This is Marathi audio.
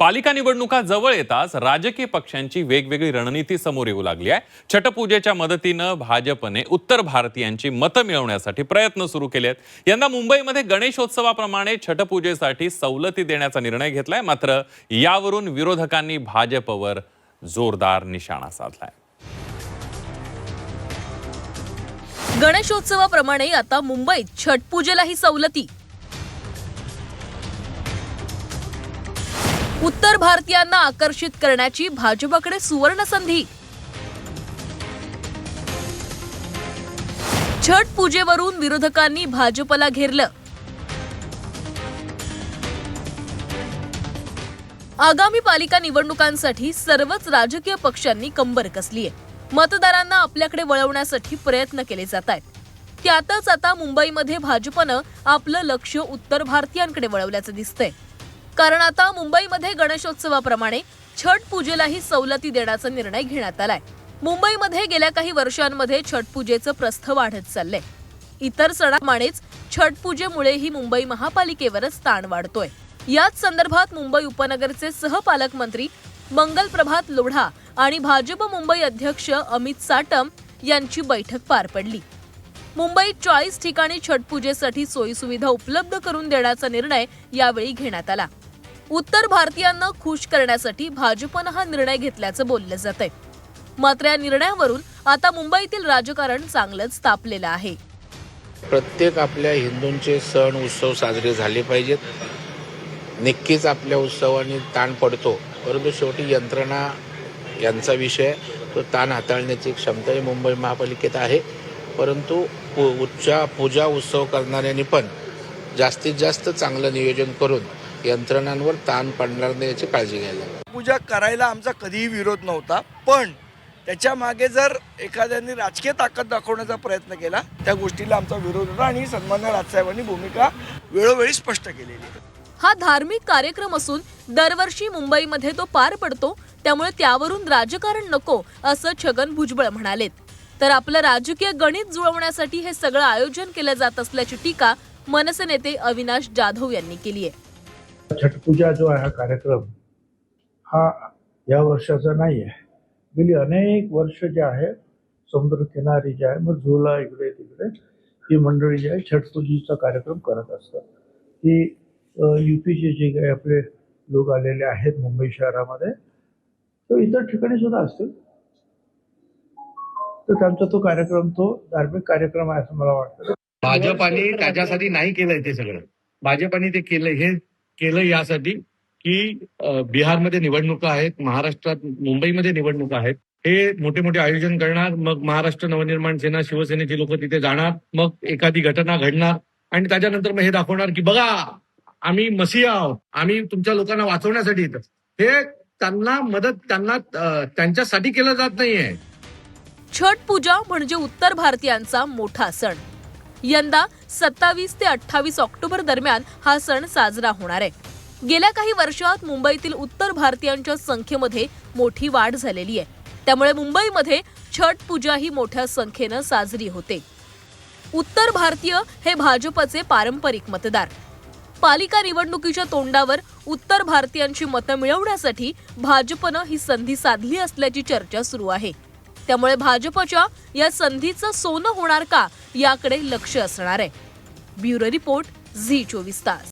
पालिका निवडणुका जवळ येताच राजकीय पक्षांची वेगवेगळी रणनीती समोर येऊ लागली आहे। छटपूजेच्या मदतीने भाजपने उत्तर भारतीयांची मतं मिळवण्यासाठी प्रयत्न सुरू केले आहेत। यंदा मुंबईमध्ये गणेशोत्सवाप्रमाणे छटपूजेसाठी सवलती देण्याचा निर्णय घेतलाय। मात्र यावरून विरोधकांनी भाजपवर जोरदार निशाणा साधलाय। गणेशोत्सवाप्रमाणे आता मुंबईत छटपूजेलाही सवलती। उत्तर भारतीयांना आकर्षित करण्याची भाजपकडे सुवर्ण संधी। छठ पूजेवरून विरोधकांनी भाजपला घेरलं। आगामी पालिका निवडणुकांसाठी सर्वच राजकीय पक्षांनी कंबर कसली आहे। मतदारांना आपल्याकडे वळवण्यासाठी प्रयत्न केले जात आहेत। त्यातच आता मुंबईमध्ये भाजपनं आपलं लक्ष उत्तर भारतीयांकडे वळवल्याचं दिसतंय। कारण आता मुंबईमध्ये गणेशोत्सवाप्रमाणे छठ पूजेलाही सवलती देण्याचा निर्णय घेण्यात आलाय। मुंबईमध्ये गेल्या काही वर्षांमध्ये छठ पूजेचं प्रस्थ वाढत चाललंय। इतर सणांप्रमाणेच छठ पूजेमुळेही मुंबई महापालिकेवरच ताण वाढतोय। याच संदर्भात मुंबई उपनगरचे सहपालकमंत्री मंगल प्रभात लोढा आणि भाजप मुंबई अध्यक्ष अमित साटम यांची बैठक पार पडली। मुंबईत 40 ठिकाणी छठ पूजेसाठी सोयीसुविधा उपलब्ध करून देण्याचा निर्णय यावेळी घेण्यात आला। उत्तर भारतीयांना खुश करण्यासाठी भाजपनं हा निर्णय घेतल्याचं बोललं जातंय। मात्र या निर्णयावरून आता मुंबईतील राजकारण चांगलंच तापलेलं आहे। प्रत्येक आपल्या हिंदूंचे सण उत्सव साजरे झाले पाहिजेत। नक्कीच आपल्या उत्सवाने ताण पडतो, परंतु शेवटी यंत्रणा यांचा विषय, तो ताण हाताळण्याची क्षमता मुंबई महापालिकेत आहे। परंतु पूजा उत्सव करणाऱ्यांनी पण जास्तीत जास्त चांगलं नियोजन करून यंत्रणांवर ताण पडणार नाही याची काळजी घ्यायला। पूजा करायला आमचा कधीही विरोध नव्हता, पण त्याच्या मागे जर एखाद्याने राजकीय ताकद दाखवण्याचा प्रयत्न केला त्या गोष्टीला आमचा विरोध होता आणि सन्माननीय राजसाहेबांनी भूमिका वेळोवेळी स्पष्ट केलेली आहे। हा धार्मिक कार्यक्रम असून दरवर्षी मुंबईमध्ये तो पार पडतो, त्यामुळे त्यावरून राजकारण नको असं छगन भुजबळ म्हणालेत। तर आपलं राजकीय गणित जुळवण्यासाठी हे सगळं आयोजन केलं जात असल्याची टीका मनसे नेते अविनाश जाधव यांनी केली आहे। छठपूजा जो आहे हा कार्यक्रम हा या वर्षाचा नाही आहे। गेली अनेक वर्ष जे आहे समुद्र किनारी जे आहे मग झुला इकडे तिकडे ही मंडळी जी आहे छठपूजेचा कार्यक्रम करत असतात। ही यूपीचे जे काही आपले लोक आलेले आहेत मुंबई शहरामध्ये, तो इतर ठिकाणी सुद्धा असतील, तर त्यांचा तो कार्यक्रम तो धार्मिक कार्यक्रम आहे असं मला वाटतं। भाजपाने त्याच्यासाठी नाही केलंय ते सगळं। भाजपाने ते केलं यासाठी की बिहारमध्ये निवडणुका आहेत, महाराष्ट्रात मुंबईमध्ये निवडणुका आहेत, हे मोठे मोठे आयोजन करणार, मग महाराष्ट्र नवनिर्माण सेना शिवसेनेची लोक तिथे जाणार, मग एखादी घटना घडणार आणि त्याच्यानंतर मग हे दाखवणार की बघा आम्ही मसीहा आहोत, आम्ही तुमच्या लोकांना वाचवण्यासाठी येतो। हे त्यांना मदत त्यांच्यासाठी केलं जात नाहीये। छठ पूजा म्हणजे उत्तर भारतीयांचा मोठा सण। यंदा 27 ते 28 ऑक्टोबर दरम्यान हा सण साजरा होणार आहे। गेल्या काही वर्षात मुंबईतील उत्तर भारतीयांच्या संख्येमध्ये मोठी वाढ झालेली आहे, त्यामुळे मुंबईमध्ये छठ पूजा ही मोठ्या संख्येनं साजरी होते। उत्तर भारतीय हे भाजपचे पारंपरिक मतदार। पालिका निवडणुकीच्या तोंडावर उत्तर भारतीयांची मतं मिळवण्यासाठी भाजपनं ही संधी साधली असल्याची चर्चा सुरू आहे। त्यामुळे भाजपच्या या संधीचं सोनं होणार का याकडे लक्ष असणार आहे। ब्युरो रिपोर्ट, झी 24 तास।